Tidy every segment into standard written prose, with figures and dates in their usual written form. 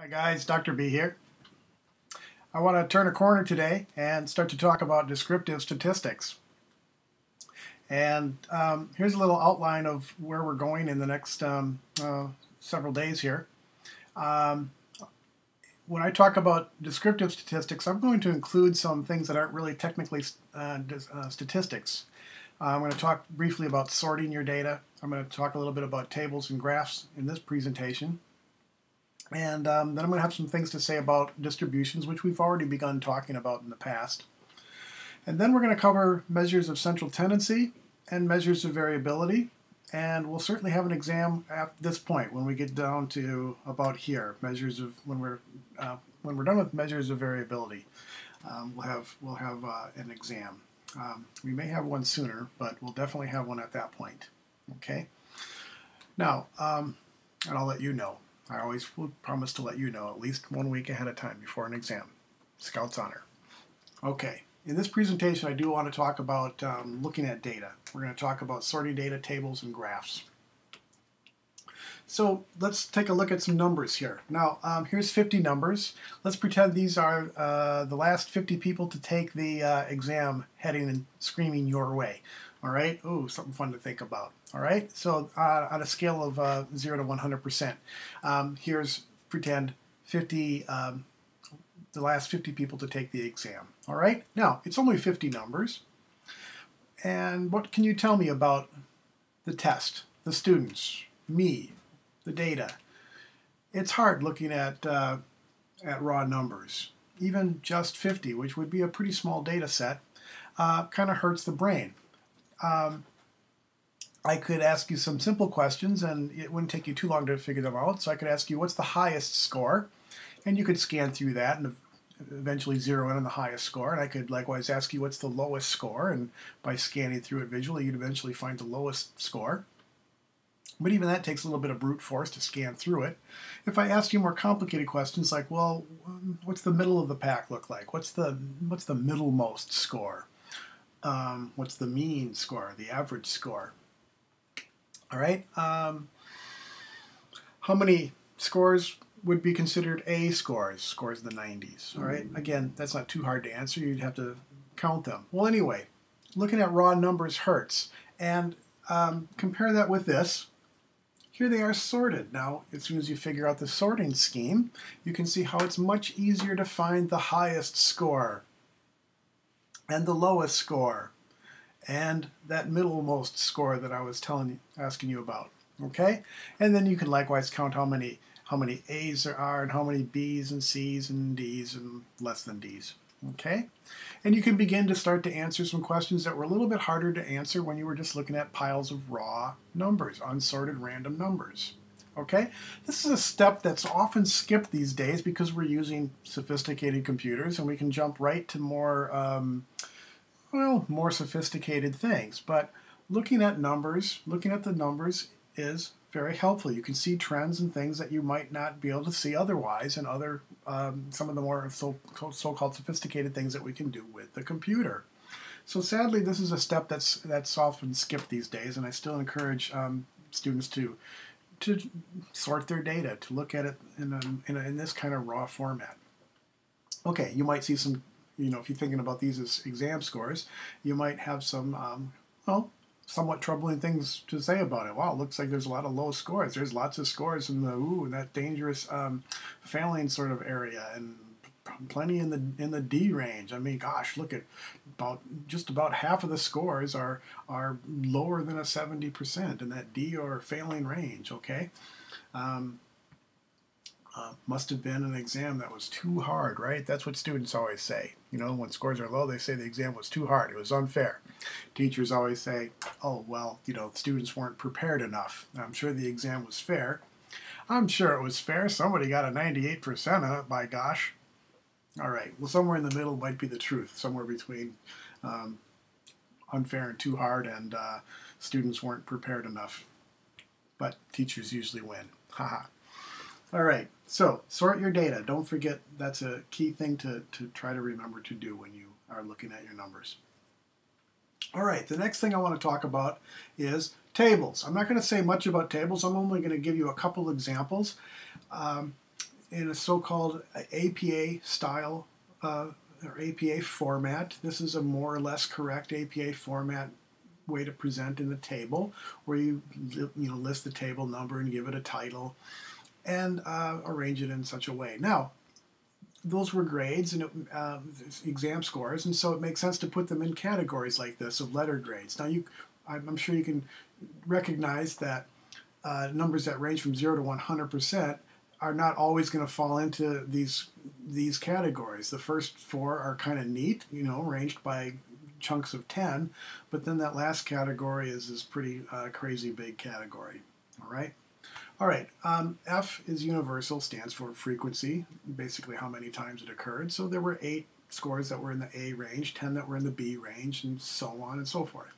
Hi guys, Dr. B here. I want to turn a corner today and start to talk about descriptive statistics. And here's a little outline of where we're going in the next several days here. Um, when I talk about descriptive statistics, I'm going to include some things that aren't really technically statistics. I'm going to talk briefly about sorting your data. I'm going to talk a little bit about tables and graphs in this presentation. And then I'm going to have some things to say about distributions, which we've already begun talking about in the past. And then we're going to cover measures of central tendency and measures of variability. And we'll certainly have an exam at this point when we get down to about here, measures of when we're done with measures of variability. We'll have an exam. We may have one sooner, but we'll definitely have one at that point. Okay. Now, and I'll let you know. I always will promise to let you know at least 1 week ahead of time before an exam. Scout's honor. Okay, in this presentation I do want to talk about looking at data. We're going to talk about sorting data, tables, and graphs. So let's take a look at some numbers here. Now here's 50 numbers. Let's pretend these are the last 50 people to take the exam heading and screaming your way. All right, ooh, something fun to think about. All right, so on a scale of 0 to 100%, here's pretend 50, the last 50 people to take the exam. All right, now it's only 50 numbers. And what can you tell me about the test, the students, me, the data? It's hard looking at raw numbers. Even just 50, which would be a pretty small data set, kind of hurts the brain. I could ask you some simple questions and it wouldn't take you too long to figure them out. So I could ask you, what's the highest score? And you could scan through that and eventually zero in on the highest score. And I could likewise ask you, what's the lowest score? And by scanning through it visually, you'd eventually find the lowest score. But even that takes a little bit of brute force to scan through it. If I ask you more complicated questions like, well, what's the middle of the pack look like? What's the middlemost score? What's the mean score, the average score? All right. How many scores would be considered A scores, scores in the 90s? All right. Again, that's not too hard to answer. You'd have to count them. Well, anyway, looking at raw numbers hurts. And compare that with this. Here they are sorted. Now, as soon as you figure out the sorting scheme, you can see how it's much easier to find the highest score and the lowest score and that middlemost score that I was asking you about. Okay, and then you can likewise count how many A's there are and how many B's and C's and D's and less than D's. Okay, and you can begin to start to answer some questions that were a little bit harder to answer when you were just looking at piles of raw numbers, unsorted random numbers. Okay, this is a step that's often skipped these days because we're using sophisticated computers and we can jump right to more more sophisticated things. But looking at the numbers is very helpful. You can see trends and things that you might not be able to see otherwise, and other some of the more so-called sophisticated things that we can do with the computer. So sadly, this is a step that's often skipped these days, and I still encourage students to sort their data, to look at it in this kind of raw format. Okay, you might see some, if you're thinking about these as exam scores, you might have some, somewhat troubling things to say about it. Wow, it looks like there's a lot of low scores. There's lots of scores in that dangerous failing sort of area, and plenty in the D range. I mean, gosh, look at just about half of the scores are lower than a 70% in that D or failing range. Okay. Must have been an exam that was too hard, right? That's what students always say. When scores are low, they say the exam was too hard. It was unfair. Teachers always say, oh, well, students weren't prepared enough. I'm sure the exam was fair. I'm sure it was fair. Somebody got a 98% on it, by gosh. All right, well, somewhere in the middle might be the truth. Somewhere between unfair and too hard and students weren't prepared enough. But teachers usually win. Haha. All right, so sort your data. Don't forget, that's a key thing to try to remember to do when you are looking at your numbers. All right, the next thing I want to talk about is tables. I'm not going to say much about tables. I'm only going to give you a couple examples. in a so-called APA style or APA format. This is a more or less correct APA format way to present in the table, where you list the table number and give it a title and arrange it in such a way. Now, those were grades and exam scores, and so it makes sense to put them in categories like this of letter grades. Now, I'm sure you can recognize that numbers that range from 0 to 100% are not always going to fall into these categories. The first four are kind of neat, ranged by chunks of 10, but then that last category is this pretty crazy big category. All right, F is universal, stands for frequency, basically how many times it occurred. So there were 8 scores that were in the A range, 10 that were in the B range, and so on and so forth.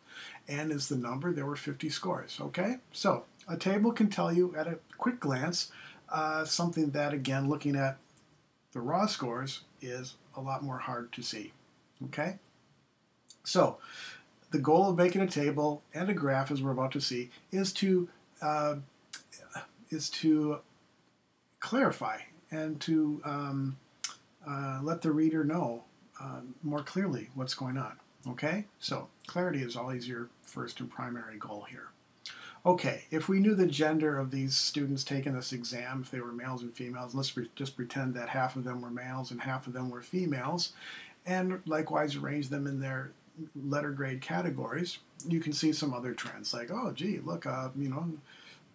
N is the number, there were 50 scores, okay? So a table can tell you at a quick glance something that, again, looking at the raw scores is a lot more hard to see, okay? So the goal of making a table and a graph, as we're about to see, is to clarify and to let the reader know more clearly what's going on. Okay, so clarity is always your first and primary goal here. Okay, if we knew the gender of these students taking this exam, if they were males and females, let's just pretend that half of them were males and half of them were females, and likewise arrange them in their letter grade categories, you can see some other trends like, oh gee, look,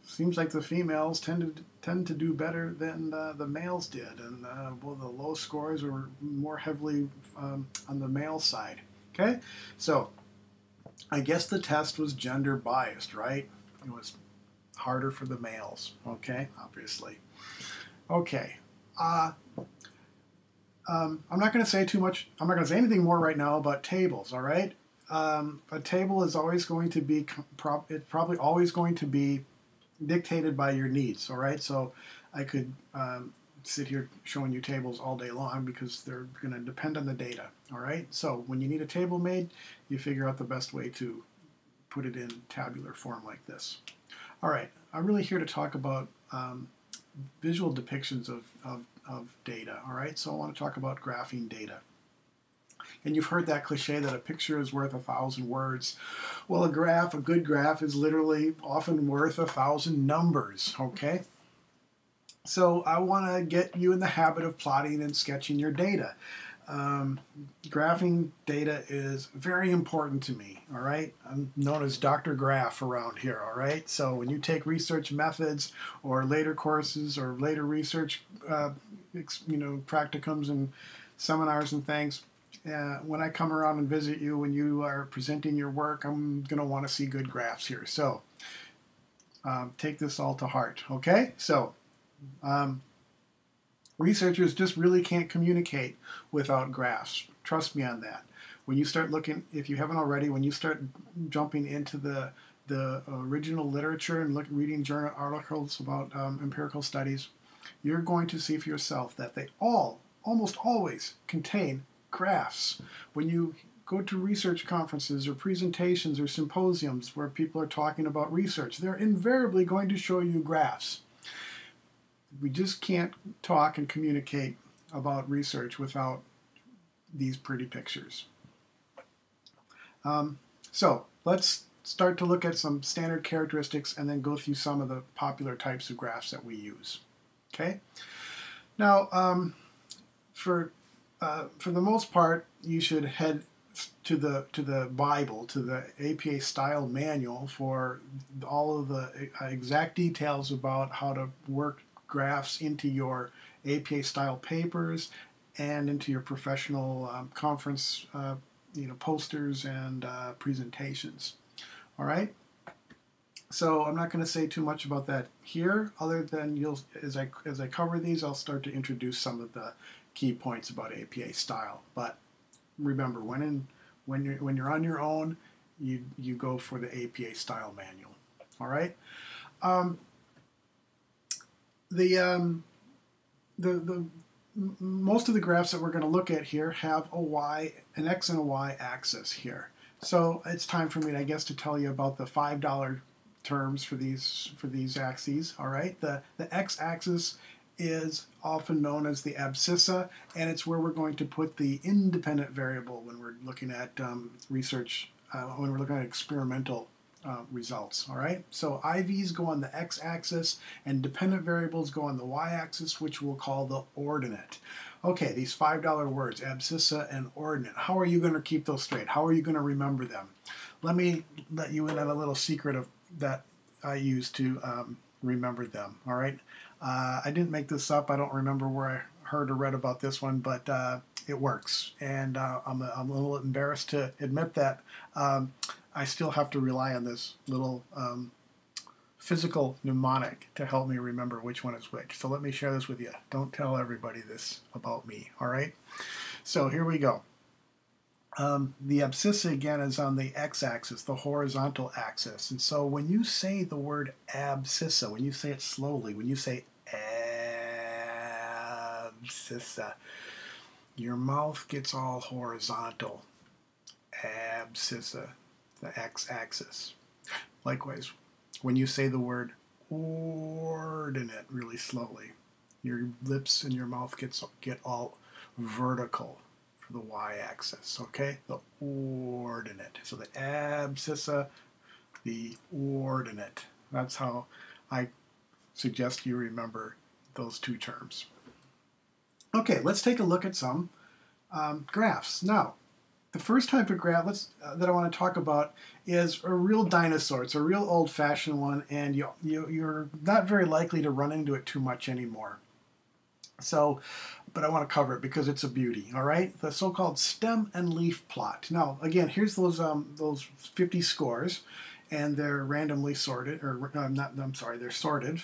seems like the females tend to do better than the males did, and well, the low scores were more heavily on the male side. Okay, so I guess the test was gender biased, right? It was harder for the males. Okay, obviously. Okay, I'm not going to say too much. I'm not going to say anything more right now about tables. All right, a table is always going to be it's probably always going to be dictated by your needs. All right, so I could sit here showing you tables all day long because they're going to depend on the data. All right, so when you need a table made, you figure out the best way to put it in tabular form like this. All right, I'm really here to talk about visual depictions of data. All right, so I want to talk about graphing data. And you've heard that cliche that a picture is worth 1,000 words. Well, a good graph is literally often worth 1,000 numbers, okay? So I want to get you in the habit of plotting and sketching your data. Graphing data is very important to me, all right? I'm known as Dr. Graph around here, all right? So when you take research methods or later courses or later research, practicums and seminars and things, when I come around and visit you when you are presenting your work, I'm going to want to see good graphs here. So take this all to heart, okay? So researchers just really can't communicate without graphs. Trust me on that. When you start looking, if you haven't already, when you start jumping into the original literature and reading journal articles about empirical studies, you're going to see for yourself that they almost always contain graphs. When you go to research conferences or presentations or symposiums where people are talking about research, they're invariably going to show you graphs. We just can't talk and communicate about research without these pretty pictures. So let's start to look at some standard characteristics and then go through some of the popular types of graphs that we use. Okay. Now, for the most part, you should head to the Bible, to the APA style manual for all of the exact details about how to work graphs into your APA style papers and into your professional conference posters and presentations. All right. So I'm not going to say too much about that here, other than as I cover these, I'll start to introduce some of the key points about APA style. But remember, when you're on your own, you go for the APA style manual. All right. Most of the graphs that we're going to look at here have an X and a Y axis here. So it's time for me, I guess, to tell you about the $5 terms for these axes. All right, the X axis is often known as the abscissa, and it's where we're going to put the independent variable when we're looking at research, when we're looking at experimental results. All right, so IVs go on the x-axis and dependent variables go on the y-axis, which we'll call the ordinate. Okay, these $5 words, abscissa and ordinate, how are you going to keep those straight? How are you going to remember them? Let me let you in on a little secret of that I use to remember them. All right, I didn't make this up. I don't remember where I heard or read about this one, but it works, and I'm a little embarrassed to admit that I still have to rely on this little physical mnemonic to help me remember which one is which. So let me share this with you. Don't tell everybody this about me, all right? So here we go. The abscissa, again, is on the x-axis, the horizontal axis. And so when you say the word abscissa, when you say it slowly, when you say abscissa, your mouth gets all horizontal. Abscissa, the x-axis. Likewise, when you say the word ordinate really slowly, your lips and your mouth get all vertical for the y-axis, okay? The ordinate. So the abscissa, the ordinate. That's how I suggest you remember those two terms. Okay, let's take a look at some graphs. Now, the first type of graph that I want to talk about is a real dinosaur. It's a real old-fashioned one, and you're not very likely to run into it too much anymore. So, but I want to cover it because it's a beauty, all right? The so-called stem and leaf plot. Now, again, here's those 50 scores, and they're randomly sorted, or they're sorted.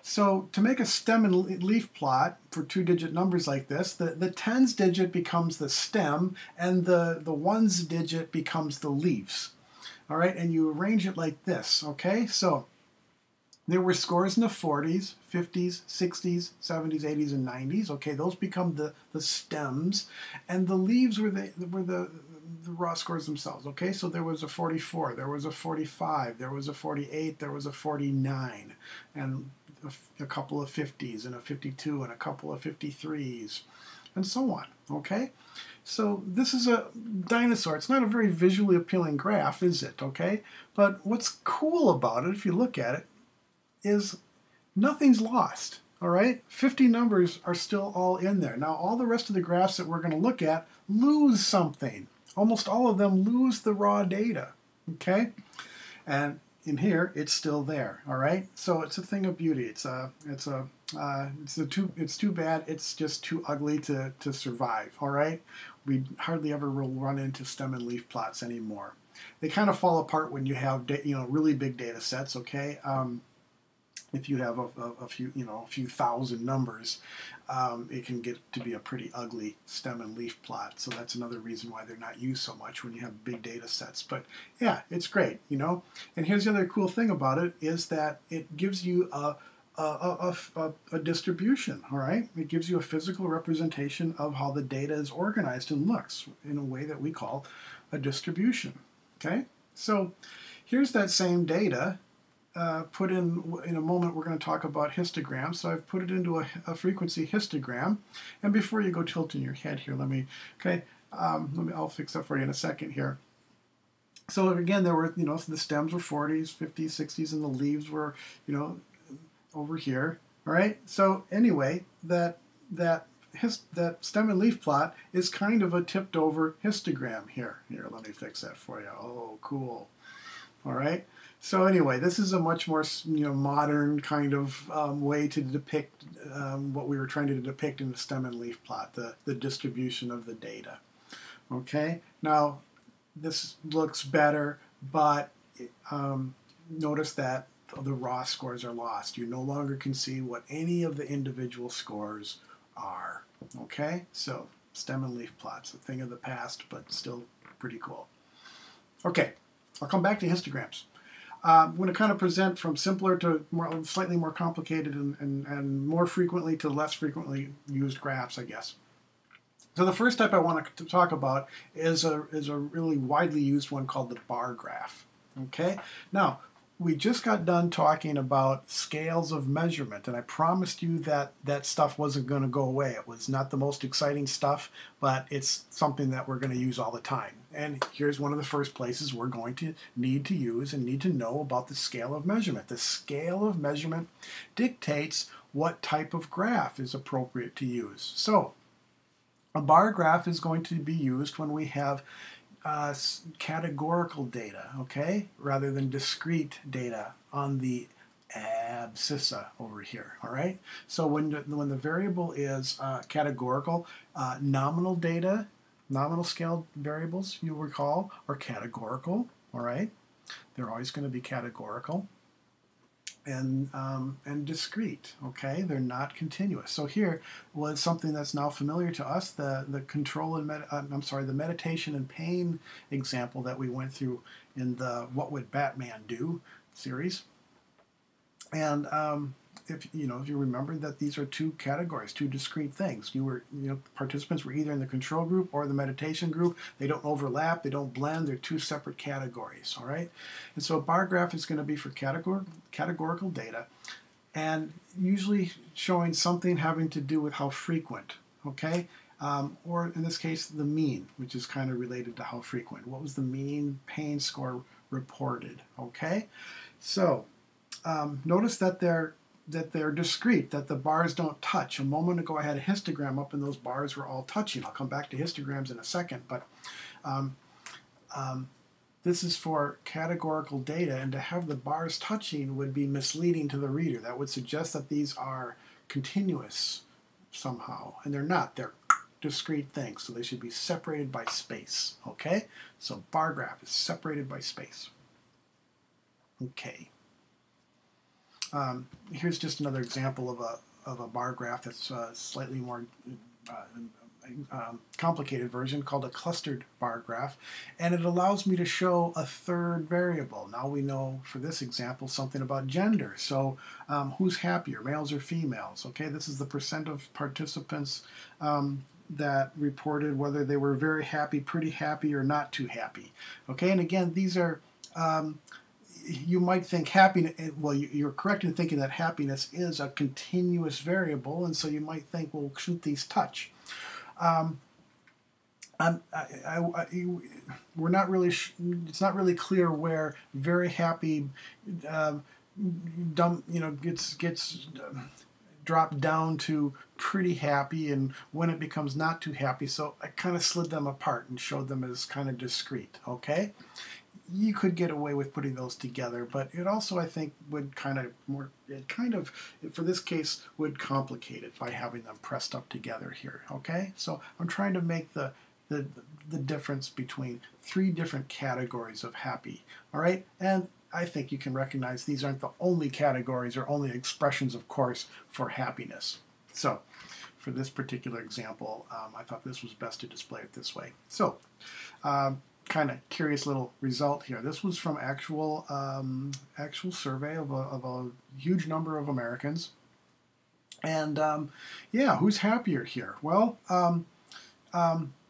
So to make a stem and leaf plot for two-digit numbers like this, the tens digit becomes the stem and the ones digit becomes the leaves. All right, and you arrange it like this, okay? So there were scores in the 40s, 50s, 60s, 70s, 80s, and 90s. Okay, those become the stems, and the leaves were the raw scores themselves. Okay, so there was a 44, there was a 45, there was a 48, there was a 49, and a couple of 50s and a 52 and a couple of 53s and so on. Okay, so this is a dinosaur. It's not a very visually appealing graph, is it? Okay, but what's cool about it, if you look at it, is nothing's lost. All right, 50 numbers are still all in there. Now all the rest of the graphs that we're going to look at lose something. Almost all of them lose the raw data. Okay, and in here, it's still there. All right, so it's a thing of beauty. It's too bad. It's just too ugly to survive. All right, we hardly ever will run into stem and leaf plots anymore. They kind of fall apart when you have really big data sets. Okay, if you have a few thousand numbers, it can get to be a pretty ugly stem and leaf plot. So that's another reason why they're not used so much when you have big data sets. But yeah, it's great, And here's the other cool thing about it is that it gives you a distribution. All right, it gives you a physical representation of how the data is organized and looks in a way that we call a distribution. Okay, so here's that same data. Put in a moment we're going to talk about histograms, so I've put it into a frequency histogram. And before you go tilting your head here, I'll fix that for you in a second here. So again, there were the stems were 40s, 50s, 60s, and the leaves were over here. All right. So anyway, that stem and leaf plot is kind of a tipped over histogram here. Here, let me fix that for you. Oh, cool. All right. So anyway, this is a much more modern kind of way to depict what we were trying to depict in the stem and leaf plot, the distribution of the data. Okay, now this looks better, but notice that the raw scores are lost. You no longer can see what any of the individual scores are. Okay, so stem and leaf plots, a thing of the past, but still pretty cool. Okay, I'll come back to histograms. I'm going to kind of present from simpler to slightly more complicated and more frequently to less frequently used graphs, I guess. So the first type I want to talk about is a really widely used one called the bar graph. Okay, now we just got done talking about scales of measurement, and I promised you that that stuff wasn't going to go away. It was not the most exciting stuff, but it's something that we're going to use all the time. And here's one of the first places we're going to need to use and need to know about the scale of measurement. The scale of measurement dictates what type of graph is appropriate to use. So a bar graph is going to be used when we have categorical data, okay, rather than discrete data on the abscissa over here, all right? So when the variable is categorical, nominal data, nominal scale variables, you recall, are categorical, all right? They're always going to be categorical. And discrete, okay? They're not continuous. So here was something that's now familiar to us, the control and the meditation and pain example that we went through in the What Would Batman Do series. And if you remember that these are two categories, two discrete things. Participants were either in the control group or the meditation group. They don't overlap, they don't blend, they're two separate categories, all right? And so a bar graph is going to be for categorical data, and usually showing something having to do with how frequent, okay? Or in this case, the mean, which is kind of related to how frequent. What was the mean pain score reported, okay? So notice that they're discrete, that the bars don't touch. A moment ago I had a histogram up and those bars were all touching. I'll come back to histograms in a second, but this is for categorical data, and to have the bars touching would be misleading to the reader. That would suggest that these are continuous somehow, and they're not. They're discrete things, so they should be separated by space, okay? So bar graph is separated by space. Okay. Here's just another example of a bar graph that's slightly more complicated version, called a clustered bar graph, and it allows me to show a third variable. Now we know for this example something about gender. So who's happier, males or females? Okay, this is the percent of participants that reported whether they were very happy, pretty happy, or not too happy. Okay, and again, these are you might think happiness, well, you're correct in thinking that happiness is a continuous variable, and so you might think, well, shouldn't these touch? We're not really, it's not really clear where very happy gets dropped down to pretty happy and when it becomes not too happy, so I kind of slid them apart and showed them as kind of discrete, okay? You could get away with putting those together, but it also, I think, would for this case, would complicate it by having them pressed up together here, okay? So I'm trying to make the difference between three different categories of happy, all right? And I think you can recognize these aren't the only categories or only expressions, of course, for happiness. So for this particular example, I thought this was best to display it this way. So, kind of curious little result here. This was from actual survey of a huge number of Americans, and yeah, who's happier here? Well,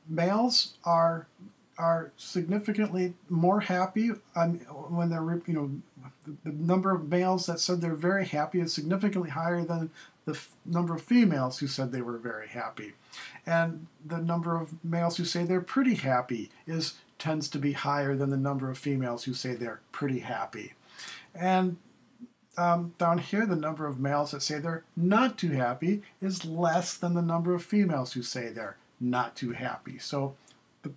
males are significantly more happy when they're the number of males that said they're very happy is significantly higher than the number of females who said they were very happy, and the number of males who say they're pretty happy tends to be higher than the number of females who say they're pretty happy. And down here, the number of males that say they're not too happy is less than the number of females who say they're not too happy. So the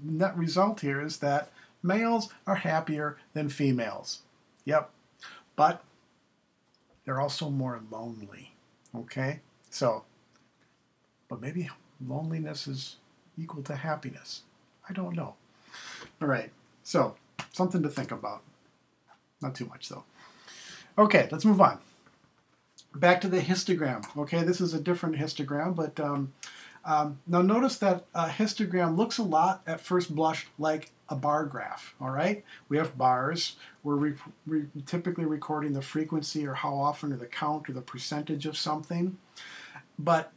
net result here is that males are happier than females. Yep, but they're also more lonely, okay? So, but maybe loneliness is equal to happiness. I don't know. All right, so something to think about. Not too much, though. Okay, let's move on. Back to the histogram. Okay, this is a different histogram, but now notice that a histogram looks a lot at first blush like a bar graph, all right? We have bars. We're typically recording the frequency or how often or the count or the percentage of something, but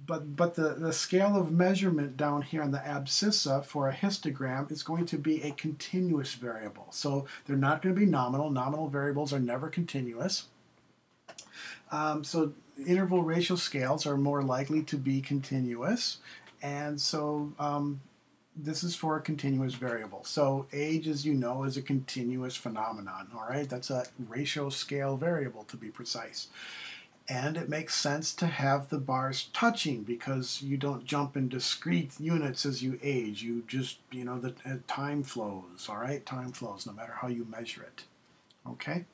but the scale of measurement down here on the abscissa for a histogram is going to be a continuous variable. So they're not going to be nominal. Nominal variables are never continuous. So interval ratio scales are more likely to be continuous. And so this is for a continuous variable. So age, as you know, is a continuous phenomenon. All right, that's a ratio scale variable to be precise. And it makes sense to have the bars touching because you don't jump in discrete units as you age. You just, the time flows, all right? Time flows no matter how you measure it, okay?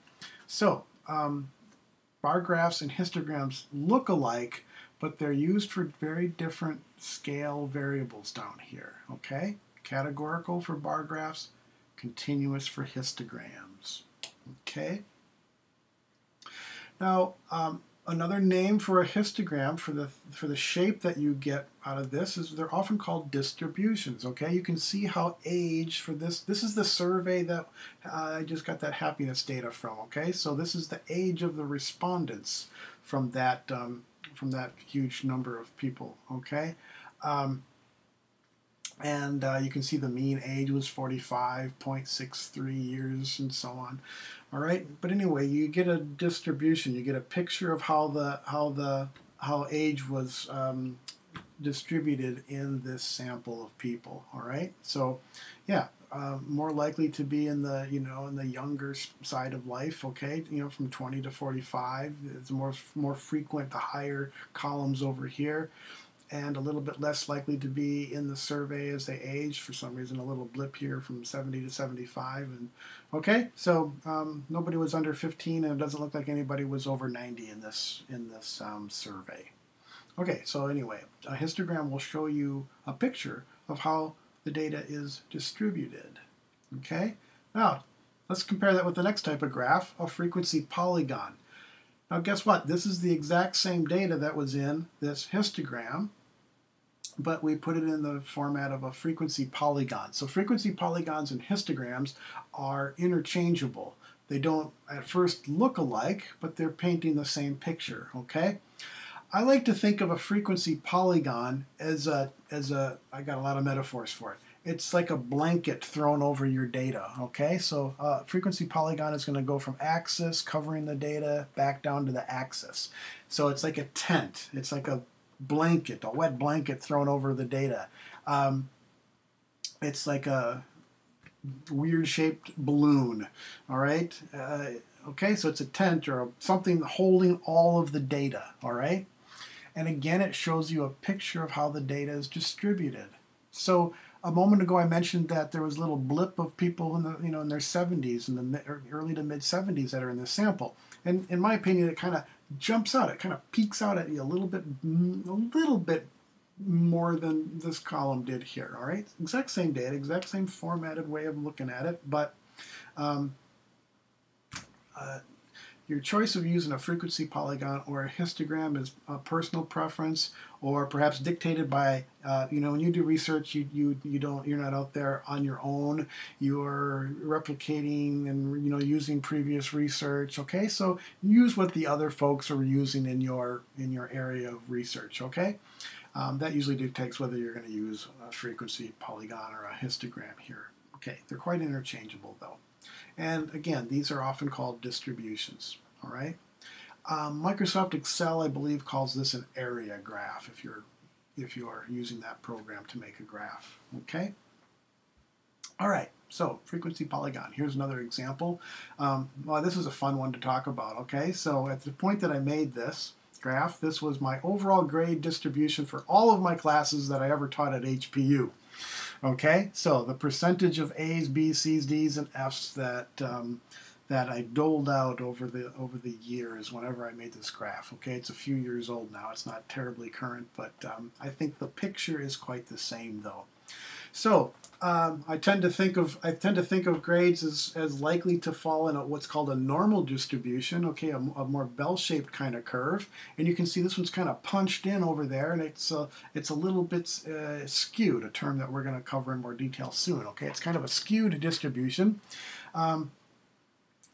So bar graphs and histograms look alike, but they're used for very different scale variables down here, okay? Categorical for bar graphs, continuous for histograms, okay? Now, another name for a histogram for the shape that you get out of this is they're often called distributions. Okay, you can see how age for this is the survey that I just got that happiness data from. Okay, so this is the age of the respondents from that huge number of people. Okay. And you can see the mean age was 45.63 years and so on. All right, but anyway, you get a distribution. You get a picture of how age was distributed in this sample of people. All right, so yeah, more likely to be in the in the younger side of life. Okay, from 20 to 45. It's more frequent. The higher columns over here. And a little bit less likely to be in the survey as they age. For some reason, a little blip here from 70 to 75. And okay, so nobody was under 15, and it doesn't look like anybody was over 90 in this survey. Okay, so anyway, a histogram will show you a picture of how the data is distributed. Okay, now let's compare that with the next type of graph, a frequency polygon. Now guess what? This is the exact same data that was in this histogram, but we put it in the format of a frequency polygon. So frequency polygons and histograms are interchangeable. They don't at first look alike, but they're painting the same picture, okay? I like to think of a frequency polygon as I got a lot of metaphors for it. It's like a blanket thrown over your data, okay? So frequency polygon is going to go from axis, covering the data, back down to the axis. So it's like a tent. It's like a blanket, a wet blanket thrown over the data. It's like a weird-shaped balloon, all right? Okay, so it's a tent or something holding all of the data, all right? And again, it shows you a picture of how the data is distributed. So a moment ago, I mentioned that there was a little blip of people in the, in their 70s, in the early to mid 70s that are in this sample. And in my opinion, it kind of jumps out. It kind of peeks out at you a little bit more than this column did here. All right, exact same data, exact same formatted way of looking at it, but your choice of using a frequency polygon or a histogram is a personal preference, or perhaps dictated by when you do research, you're not out there on your own. You're replicating and using previous research. Okay, so use what the other folks are using in your area of research. Okay, that usually dictates whether you're going to use a frequency polygon or a histogram here. Okay, they're quite interchangeable though. And again, these are often called distributions, all right? Microsoft Excel, I believe, calls this an area graph if you are using that program to make a graph, okay? All right, so frequency polygon. Here's another example. Well, this is a fun one to talk about, okay? So at the point that I made this graph, this was my overall grade distribution for all of my classes that I ever taught at HPU. Okay, so the percentage of A's, B's, C's, D's, and F's that I doled out over the years whenever I made this graph. Okay, it's a few years old now. It's not terribly current, but I think the picture is quite the same though. So I tend to think of grades as likely to fall in what's called a normal distribution. Okay, a more bell-shaped kind of curve, and you can see this one's kind of punched in over there, and it's a little bit skewed, a term that we're going to cover in more detail soon. Okay, it's kind of a skewed distribution.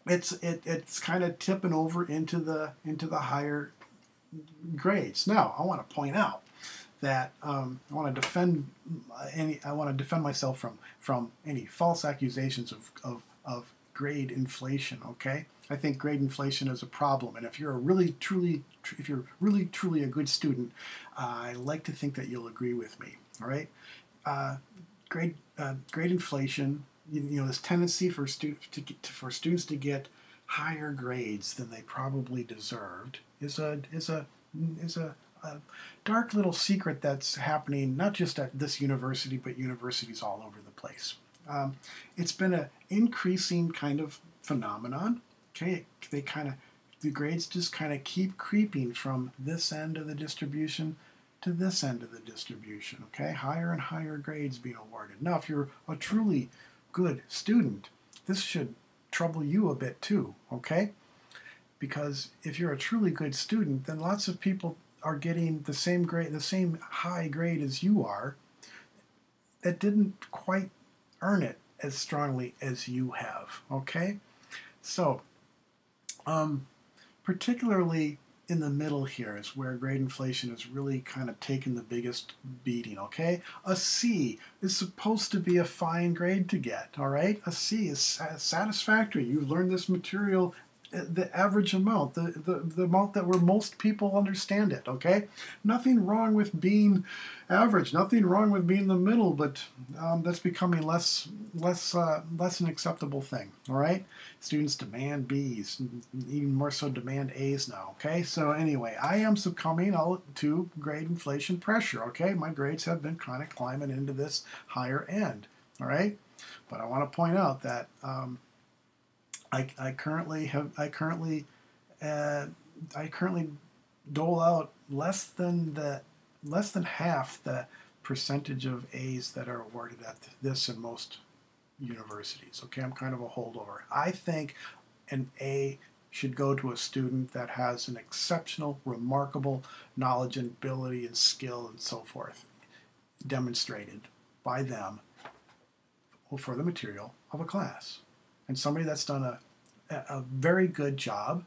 It's kind of tipping over into the higher grades. Now, I want to point out that I want to defend myself from any false accusations of grade inflation. Okay, I think grade inflation is a problem, and if you're really truly a good student, I like to think that you'll agree with me. All right, grade inflation. You know, this tendency for students to get higher grades than they probably deserved is a dark little secret that's happening not just at this university, but universities all over the place. It's been an increasing kind of phenomenon. Okay, the grades just kind of keep creeping from this end of the distribution to this end of the distribution. Okay, higher and higher grades being awarded. Now, if you're a truly good student, this should trouble you a bit too. Okay, because if you're a truly good student, then lots of people are getting the same grade, the same high grade as you are, that didn't quite earn it as strongly as you have. Okay, so particularly in the middle here is where grade inflation has really kind of taken the biggest beating. Okay, a C is supposed to be a fine grade to get. All right, a C is satisfactory. You've learned this material the average amount, the amount that where most people understand it. Okay, nothing wrong with being average, nothing wrong with being the middle, but that's becoming less an acceptable thing. All right, students demand B's, even more so demand A's now. Okay, so anyway, I am succumbing to grade inflation pressure. Okay, my grades have been kind of climbing into this higher end. All right, but I want to point out that I currently dole out less than half the percentage of A's that are awarded at this in most universities. Okay, I'm kind of a holdover. I think an A should go to a student that has an exceptional, remarkable knowledge and ability and skill and so forth demonstrated by them for the material of a class. And somebody that's done a very good job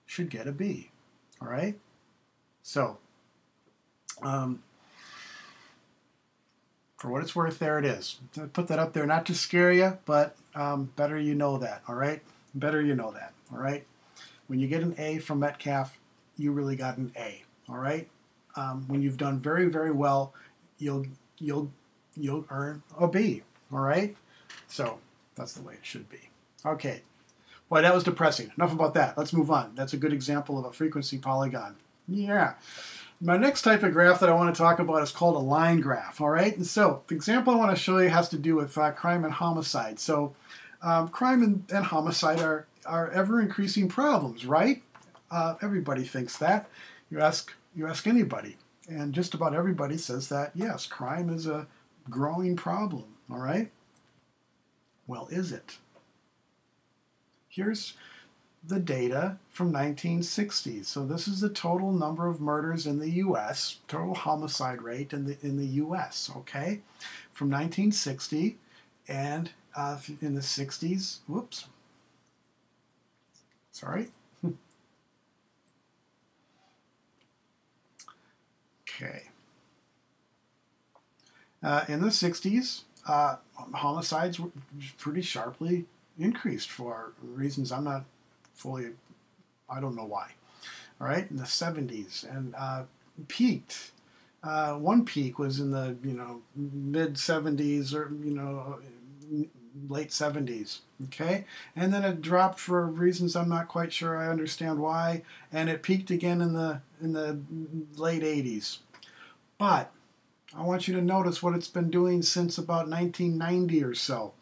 should get a B. All right? So, for what it's worth, there it is. I put that up there not to scare you, but better you know that. All right? Better you know that. All right? When you get an A from Metcalf, you really got an A. All right? When you've done very, very well, you'll earn a B. All right? So that's the way it should be. Okay. Boy, that was depressing. Enough about that. Let's move on. That's a good example of a frequency polygon. Yeah. My next type of graph that I want to talk about is called a line graph. All right. And so the example I want to show you has to do with crime and homicide. So crime and homicide are ever increasing problems, right? Everybody thinks that. You ask anybody, and just about everybody says that yes, crime is a growing problem. All right. Well, is it? Here's the data from 1960. So this is the total number of murders in the U.S., total homicide rate in the U.S., okay? From 1960, and in the 60s, whoops, sorry. Okay. In the 60s, homicides were pretty sharply increased for reasons I'm not fully, I don't know why. All right, in the 70s, and peaked. One peak was in the mid 70s or late 70s. Okay, and then it dropped for reasons I'm not quite sure I understand why, and it peaked again in the late 80s. But I want you to notice what it's been doing since about 1990 or so.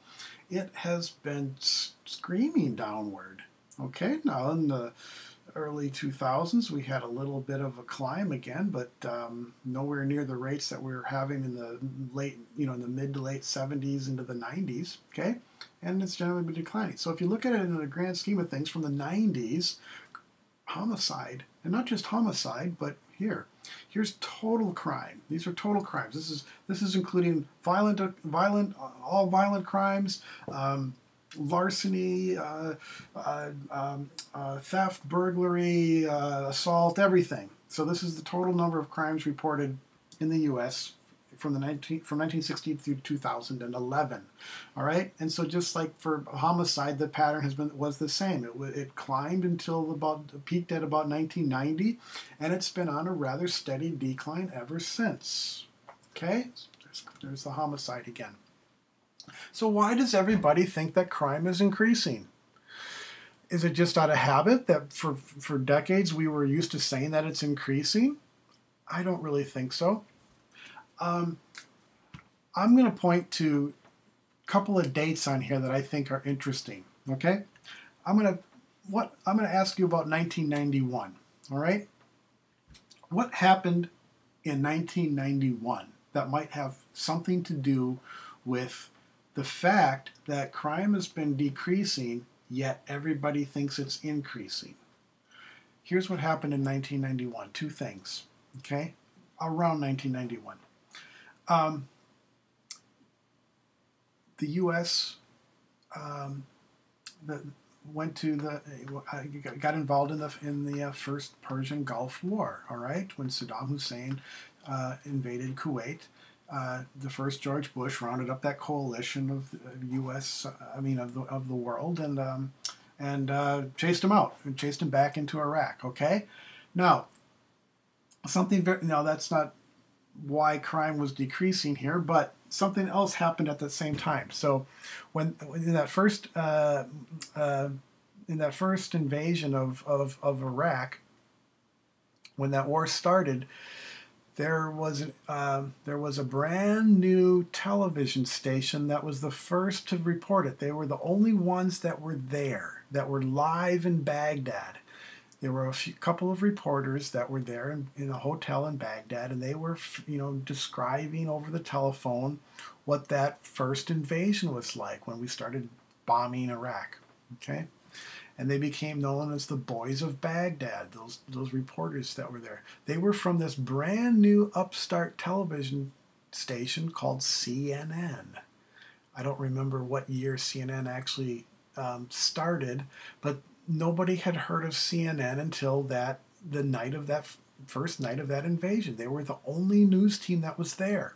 It has been screaming downward. Okay, now in the early 2000s we had a little bit of a climb again, but nowhere near the rates that we were having in the late, in the mid to late 70s into the 90s. Okay, and it's generally been declining. So if you look at it in the grand scheme of things, from the 90s, homicide, and not just homicide, but here's total crime. These are total crimes. This is including all violent crimes, larceny, theft, burglary, assault, everything. So this is the total number of crimes reported in the U.S. from 1960 through 2011. All right, and so just like for homicide, the pattern was the same. It climbed until peaked at about 1990, and it's been on a rather steady decline ever since. Okay, there's the homicide again. So why does everybody think that crime is increasing? Is it just out of habit that for decades we were used to saying that it's increasing? I don't really think so. I'm going to point to a couple of dates on here that I think are interesting. Okay, I'm going to ask you about 1991. All right, what happened in 1991 that might have something to do with the fact that crime has been decreasing, yet everybody thinks it's increasing? Here's what happened in 1991. Two things. Okay, around 1991. The U.S. Got involved in the first Persian Gulf War. All right, when Saddam Hussein invaded Kuwait, the first George Bush rounded up that coalition of the U.S. Of the world, and chased him out and chased him back into Iraq. Okay, now that's not why crime was decreasing here, but something else happened at the same time. So, when in that first invasion of Iraq, when that war started, there was a brand new television station that was the first to report it. They were the only ones that were there, that were live in Baghdad. There were a couple of reporters that were there in a hotel in Baghdad, and they were, describing over the telephone what that first invasion was like when we started bombing Iraq. Okay, and they became known as the Boys of Baghdad. Those reporters that were there, they were from this brand new upstart television station called CNN. I don't remember what year CNN actually started, but nobody had heard of CNN until the first night of that invasion. They were the only news team that was there.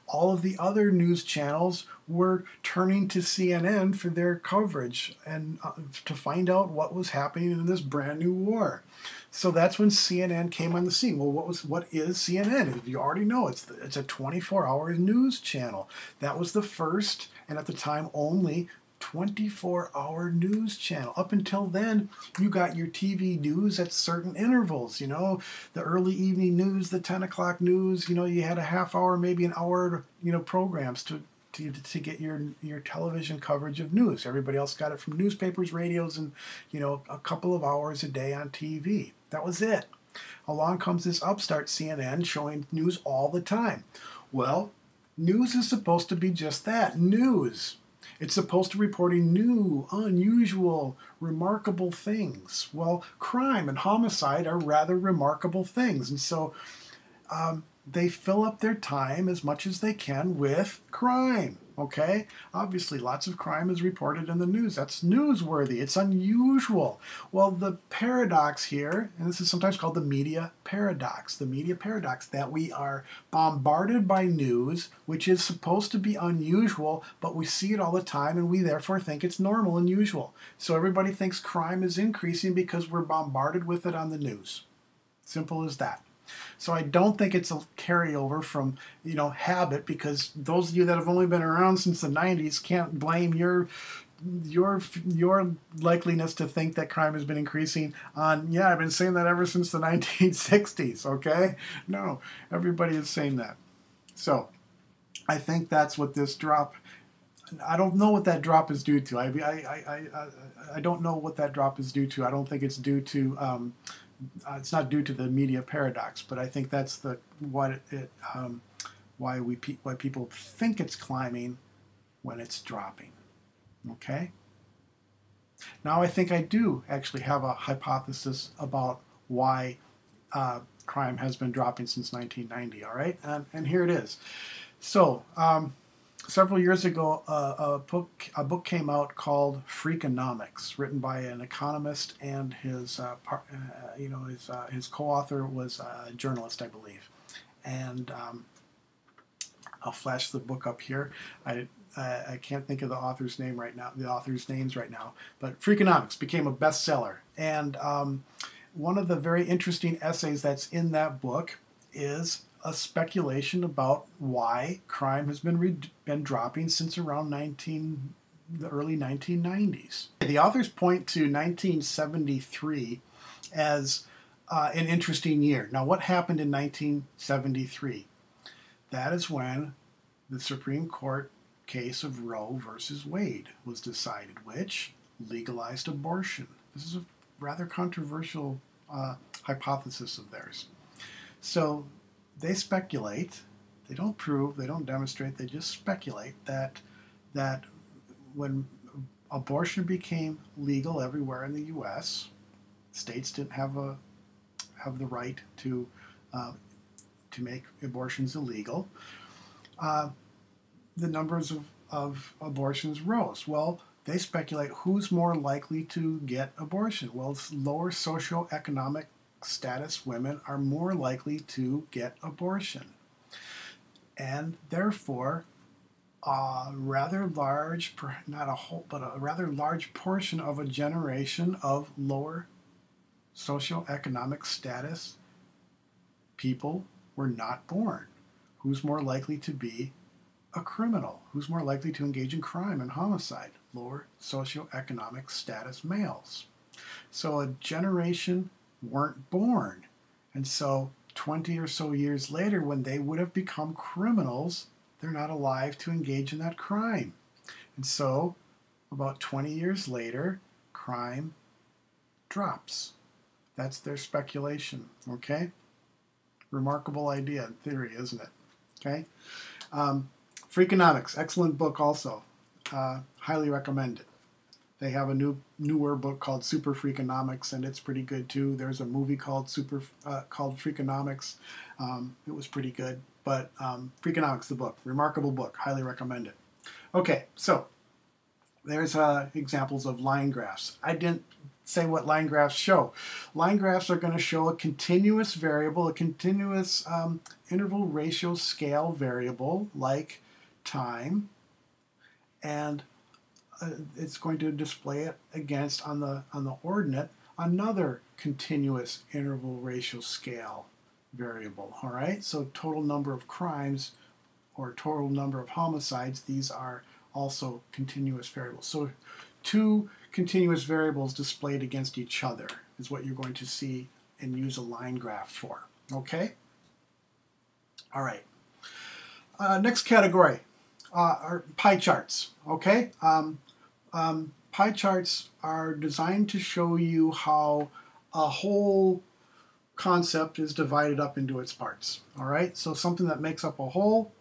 All of the other news channels were turning to CNN for their coverage and to find out what was happening in this brand new war. So that's when CNN came on the scene. Well, what is CNN? You already know it's a 24-hour news channel. That was the first, and at the time only, 24-hour news channel. Up until then, you got your TV news at certain intervals. The early evening news, the 10 o'clock news. You had a half hour, maybe an hour, programs to get your television coverage of news. Everybody else got it from newspapers, radios, and a couple of hours a day on TV. That was it. Along comes this upstart CNN showing news all the time. Well, news is supposed to be just that, news. It's supposed to be reporting new, unusual, remarkable things. Well, crime and homicide are rather remarkable things. And so they fill up their time as much as they can with crime. Okay? Obviously, lots of crime is reported in the news. That's newsworthy. It's unusual. Well, the paradox here, and this is sometimes called the media paradox, that we are bombarded by news, which is supposed to be unusual, but we see it all the time, and we therefore think it's normal and usual. So everybody thinks crime is increasing because we're bombarded with it on the news. Simple as that. So I don't think it's a carryover from, habit, because those of you that have only been around since the 90s can't blame your likeliness to think that crime has been increasing on, I've been saying that ever since the 1960s, okay? No, everybody is saying that. So I think that's what this drop, I don't know what that drop is due to. I don't know what that drop is due to. I don't think it's due to it's not due to the media paradox, but I think that's why people think it's climbing when it's dropping. Okay? Now I think I do actually have a hypothesis about why crime has been dropping since 1990. All right, and here it is. So several years ago, a book came out called Freakonomics, written by an economist, and his his co-author was a journalist, I believe. And I'll flash the book up here. I can't think of the author's name right now. The author's names right now, but Freakonomics became a bestseller. And one of the very interesting essays that's in that book is a speculation about why crime has been dropping since around the early 1990s. The authors point to 1973 as an interesting year. Now, what happened in 1973? That is when the Supreme Court case of Roe versus Wade was decided, which legalized abortion. This is a rather controversial hypothesis of theirs. So they speculate, they don't prove, they don't demonstrate, they just speculate that when abortion became legal everywhere in the U.S., states didn't have the right to make abortions illegal. The numbers of abortions rose. Well, they speculate who's more likely to get abortion. Well, it's lower socioeconomic status women are more likely to get abortion. And therefore, a rather large, not a whole, but a rather large portion of a generation of lower socioeconomic status people were not born. Who's more likely to be a criminal? Who's more likely to engage in crime and homicide? Lower socioeconomic status males. So a generation weren't born. And so 20 or so years later, when they would have become criminals, they're not alive to engage in that crime. And so about 20 years later, crime drops. That's their speculation, okay? Remarkable idea in theory, isn't it? Okay? Freakonomics, excellent book also. Highly recommend it. They have a newer book called Super Freakonomics, and it's pretty good too. There's a movie called called Freakonomics. It was pretty good, but Freakonomics, the book, remarkable book. Highly recommend it. Okay, so there's examples of line graphs. I didn't say what line graphs show. Line graphs are going to show a continuous variable, a continuous interval ratio scale variable like time, and it's going to display it against on the ordinate another continuous interval ratio scale variable. All right, so total number of crimes or total number of homicides, these are also continuous variables. So two continuous variables displayed against each other is what you're going to see and use a line graph for. Okay? All right. Next category are pie charts. Okay? Pie charts are designed to show you how a whole concept is divided up into its parts. All right? So something that makes up a whole,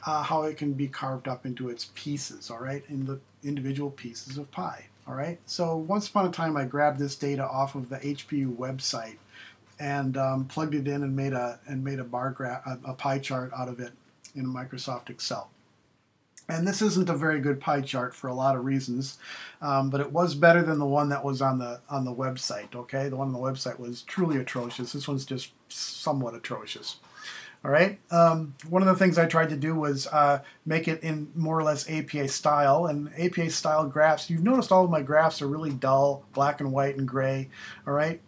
how it can be carved up into its pieces. All right? In the individual pieces of pie. All right, so once upon a time I grabbed this data off of the HPU website and plugged it in and made a bar graph, a pie chart out of it in Microsoft Excel. And this isn't a very good pie chart for a lot of reasons, but it was better than the one that was on the website. Okay, the one on the website was truly atrocious. This one's just somewhat atrocious. All right. One of the things I tried to do was make it in more or less APA style. And APA style graphs, you've noticed all of my graphs are really dull, black and white and gray. All right.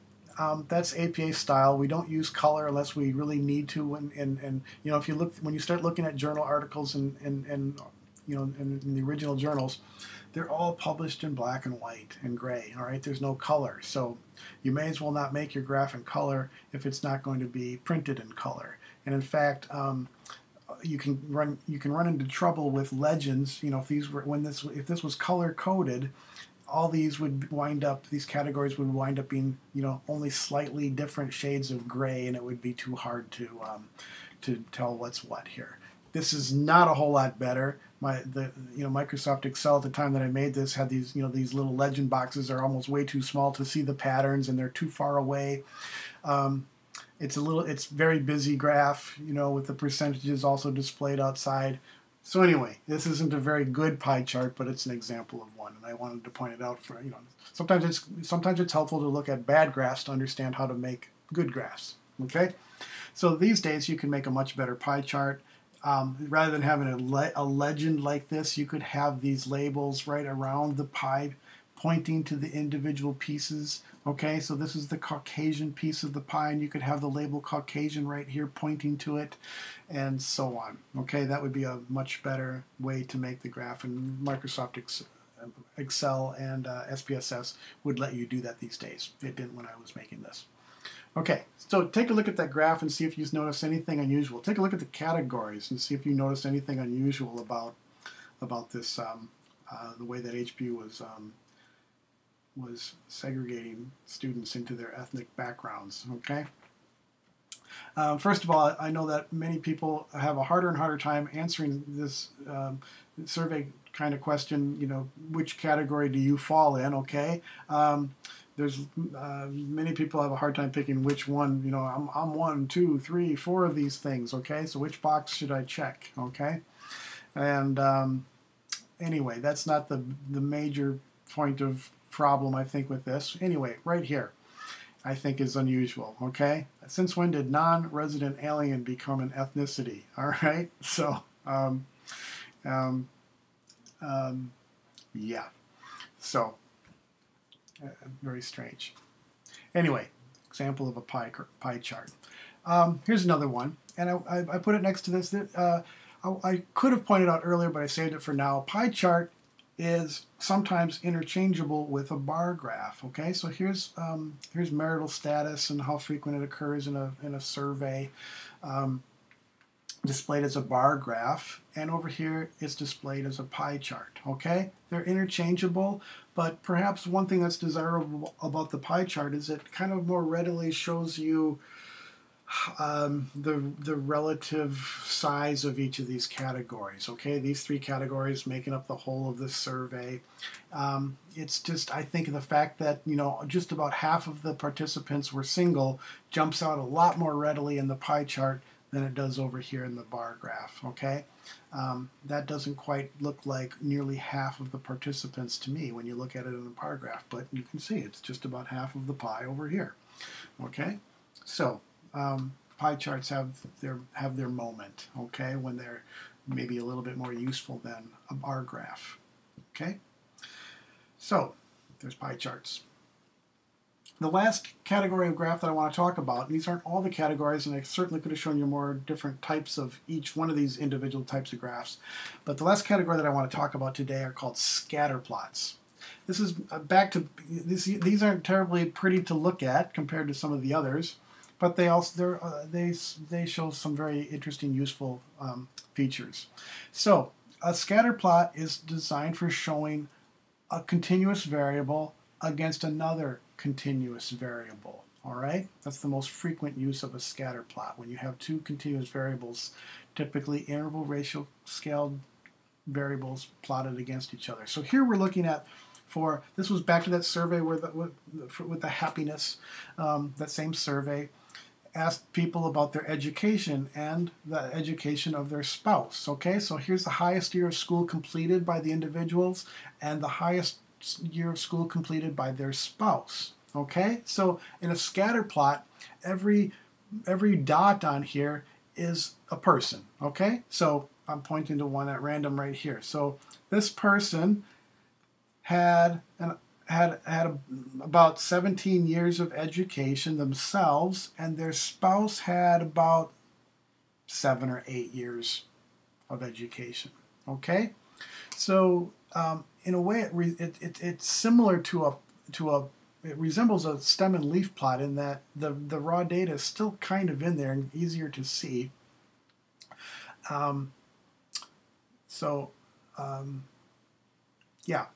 That's APA style. We don't use color unless we really need to. And you know, if you look, when you start looking at journal articles and you know, in the original journals, they're all published in black and white and gray. All right. There's no color. So you may as well not make your graph in color if it's not going to be printed in color. And in fact, you can run into trouble with legends. You know, if these were if this was color coded, all these would wind up, these categories would wind up being, you know, only slightly different shades of gray, and it would be too hard to tell what's what here. This is not a whole lot better. Microsoft Excel at the time that I made this had these, you know, these little legend boxes are almost way too small to see the patterns, and they're too far away. It's very busy graph, you know, with the percentages also displayed outside. So anyway, this isn't a very good pie chart, but it's an example of one, and I wanted to point it out for, sometimes it's helpful to look at bad graphs to understand how to make good graphs. Okay, so these days you can make a much better pie chart. Rather than having a legend like this, you could have these labels right around the pie pointing to the individual pieces. Okay, so this is the Caucasian piece of the pie, and you could have the label Caucasian right here pointing to it, and so on. Okay, that would be a much better way to make the graph, and Microsoft Excel and SPSS would let you do that these days. It didn't when I was making this. Okay, so take a look at that graph and see if you notice anything unusual. Take a look at the categories and see if you notice anything unusual about this, the way that HB was segregating students into their ethnic backgrounds. Okay. First of all, I know that many people have a harder and harder time answering this survey kind of question. Which category do you fall in? Okay. There's many people have a hard time picking which one. I'm 1, 2, 3, 4 of these things. Okay, so which box should I check? Okay, and anyway, that's not the major point of problem I think with this. Anyway, right here, I think is unusual. Okay, since when did non-resident alien become an ethnicity? All right, so yeah, so. Very strange. Anyway, example of a pie chart. Here's another one, and I put it next to this. I could have pointed out earlier, but I saved it for now. Pie chart is sometimes interchangeable with a bar graph. Okay, so here's marital status and how frequent it occurs in a survey. Displayed as a bar graph, and over here it's displayed as a pie chart. Okay, they're interchangeable, but perhaps one thing that's desirable about the pie chart is it kind of more readily shows you the relative size of each of these categories. Okay, these 3 categories making up the whole of this survey. It's just, I think, the fact that just about half of the participants were single jumps out a lot more readily in the pie chart than it does over here in the bar graph. Okay, that doesn't quite look like nearly half of the participants to me when you look at it in the bar graph, but you can see it's just about half of the pie over here. Okay, so pie charts have their moment. Okay, when they're maybe a little bit more useful than a bar graph. Okay, so there's pie charts. The last category of graph that I want to talk about, and these aren't all the categories, and I certainly could have shown you more different types of each one of these individual types of graphs, but the last category that I want to talk about today are called scatterplots. This is back to, these aren't terribly pretty to look at compared to some of the others, but they show some very interesting, useful features. So a scatterplot is designed for showing a continuous variable against another continuous variable. All right, that's the most frequent use of a scatter plot. When you have 2 continuous variables, typically interval ratio scaled variables plotted against each other. So here we're looking at, this was back to that survey where with the happiness, that same survey asked people about their education and the education of their spouse. Okay, so here's the highest year of school completed by the individuals and the highest year of school completed by their spouse. Okay, so in a scatter plot, every dot on here is a person. Okay, so I'm pointing to one at random right here. So this person had about 17 years of education themselves, and their spouse had about 7 or 8 years of education. Okay, so in a way, it's similar to it resembles a stem and leaf plot in that the raw data is still kind of in there and easier to see. Yeah.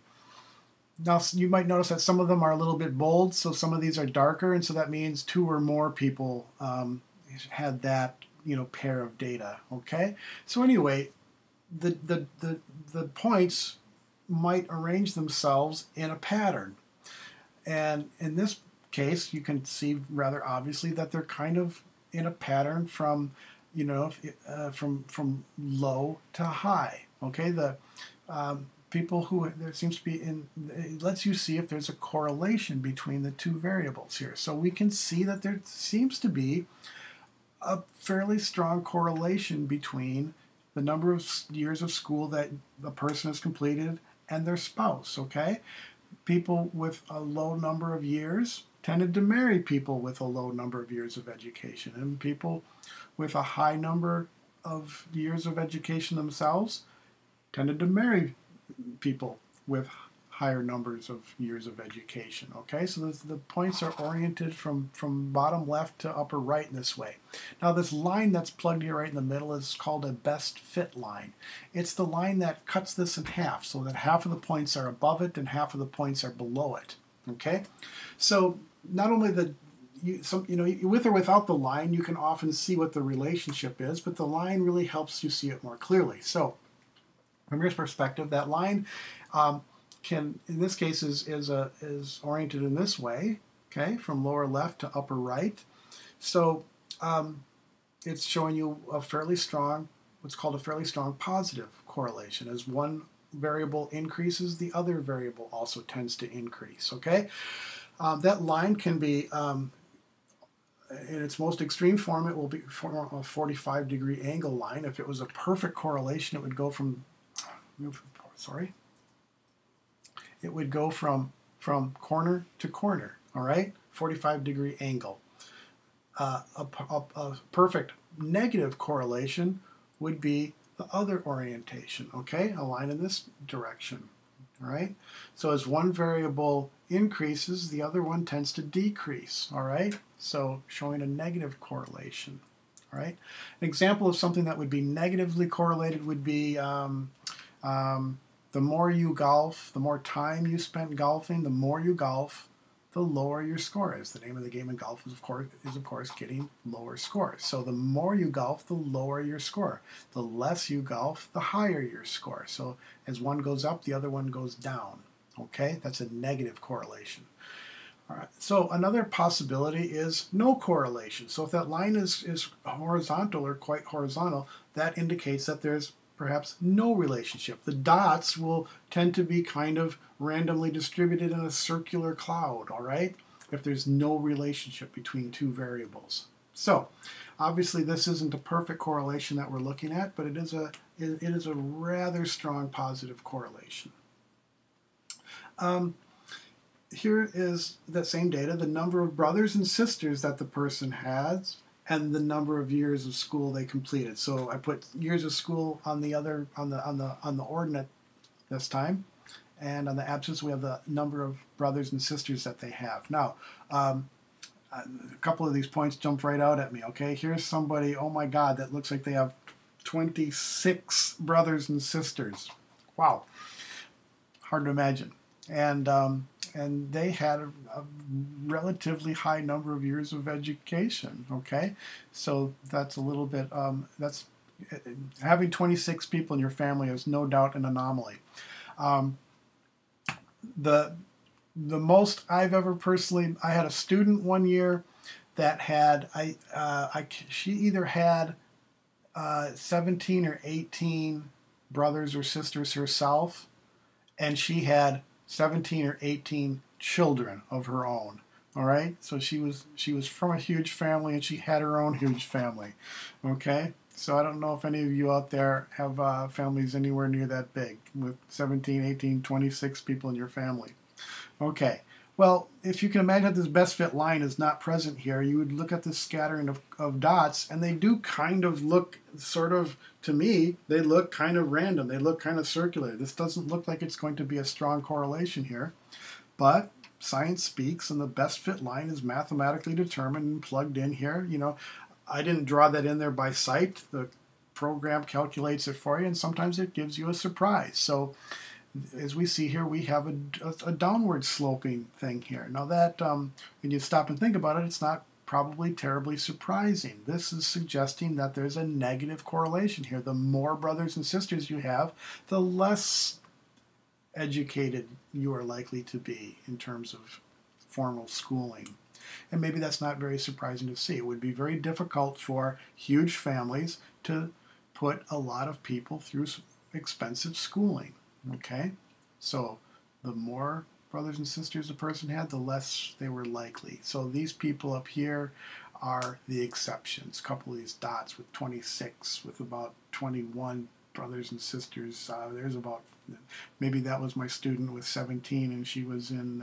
Now you might notice that some of them are a little bit bold, so some of these are darker, and so that means 2 or more people had that pair of data. Okay. So anyway, the points might arrange themselves in a pattern. And in this case, you can see rather obviously that they're kind of in a pattern from you know, from low to high. Okay, the people who there seems to be it lets you see if there's a correlation between the two variables here. So we can see that there seems to be a fairly strong correlation between the number of years of school that the person has completed and their spouse. Okay, people with a low number of years tended to marry people with a low number of years of education, and people with a high number of years of education themselves tended to marry people with higher numbers of years of education. Okay, so the points are oriented from bottom left to upper right in this way. Now this line that's plugged here right in the middle is called a best fit line. It's the line that cuts this in half, so that half of the points are above it and half of the points are below it. Okay, so not only with or without the line, you can often see what the relationship is, but the line really helps you see it more clearly. So from your perspective, that line in this case, is oriented in this way, okay, from lower left to upper right. So it's showing you a fairly strong, what's called a fairly strong positive correlation. As one variable increases, the other variable also tends to increase, okay? That line can be, in its most extreme form, it will be a 45-degree angle line. If it was a perfect correlation, it would go from, it would go from corner to corner, all right? 45-degree angle. A perfect negative correlation would be the other orientation, okay? A line in this direction, all right? So as one variable increases, the other one tends to decrease, all right? So showing a negative correlation, all right? An example of something that would be negatively correlated would be the more you golf, the more time you spend golfing, the more you golf, the lower your score is. The name of the game in golf is of course getting lower scores. So the more you golf, the lower your score. The less you golf, the higher your score. So as one goes up, the other one goes down. Okay, that's a negative correlation. All right. So another possibility is no correlation. So if that line is horizontal or quite horizontal, that indicates that there's perhaps no relationship. The dots will tend to be kind of randomly distributed in a circular cloud, all right, if there's no relationship between two variables. So obviously this isn't a perfect correlation that we're looking at, but it is a rather strong positive correlation. Here is that same data, the number of brothers and sisters that the person has, and the number of years of school they completed. So I put years of school on the ordinate this time, and on the abscissa we have the number of brothers and sisters that they have. Now, a couple of these points jump right out at me. Okay, here's somebody. Oh my God, that looks like they have 26 brothers and sisters. Wow, hard to imagine. And they had a relatively high number of years of education, okay? So that's a little bit, having 26 people in your family is no doubt an anomaly. The most I've ever personally, I had a student one year that had, she either had 17 or 18 brothers or sisters herself, and she had 17 or 18 children of her own. All right, so she was from a huge family, and she had her own huge family. Okay, so I don't know if any of you out there have families anywhere near that big with 17, 18, 26 people in your family. Okay, well, if you can imagine that this best fit line is not present here, you would look at this scattering of dots, and they do kind of look sort of, to me, they look kind of random. They look kind of circular. This doesn't look like it's going to be a strong correlation here, but science speaks, and the best fit line is mathematically determined and plugged in here. You know, I didn't draw that in there by sight. The program calculates it for you, and sometimes it gives you a surprise. So as we see here, we have a downward sloping thing here. Now that, when you stop and think about it, it's not probably terribly surprising. This is suggesting that there's a negative correlation here. The more brothers and sisters you have, the less educated you are likely to be in terms of formal schooling. And maybe that's not very surprising to see. It would be very difficult for huge families to put a lot of people through expensive schooling. Okay? So the more brothers and sisters a person had, the less they were likely. So these people up here are the exceptions. A couple of these dots with 26, with about 21 brothers and sisters. There's about, maybe that was my student with 17 and she was in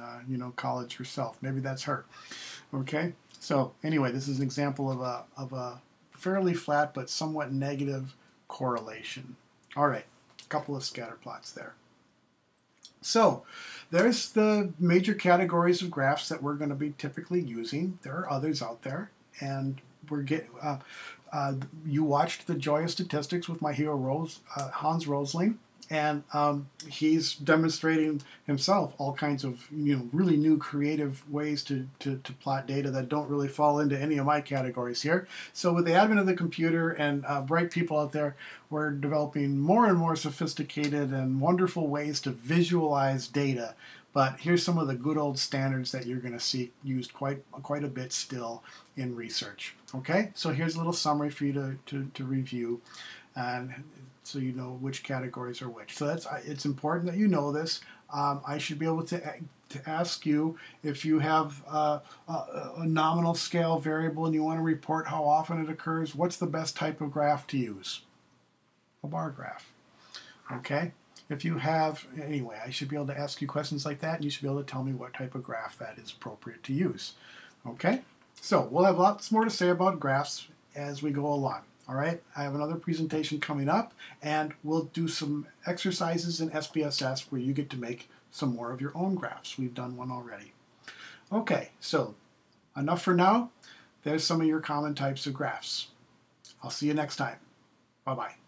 college herself. Maybe that's her. Okay, so anyway, this is an example of a fairly flat but somewhat negative correlation. All right, a couple of scatter plots there. So there's the major categories of graphs that we're going to be typically using. There are others out there, and you watched The Joy of Statistics with my hero Hans Rosling, and he's demonstrating himself all kinds of really new creative ways to plot data that don't really fall into any of my categories here. So with the advent of the computer and bright people out there, we're developing more and more sophisticated and wonderful ways to visualize data. But here's some of the good old standards that you're going to see used quite a bit still in research. Okay, so here's a little summary for you to review, and so you know which categories are which. So it's important that you know this. I should be able to ask you if you have a nominal scale variable and you want to report how often it occurs, what's the best type of graph to use? A bar graph. Okay? If you have, anyway, I should be able to ask you questions like that, and you should be able to tell me what type of graph that is appropriate to use. Okay? So we'll have lots more to say about graphs as we go along. All right, I have another presentation coming up, and we'll do some exercises in SPSS where you get to make some more of your own graphs. We've done one already. Okay, so enough for now. There's some of your common types of graphs. I'll see you next time. Bye-bye.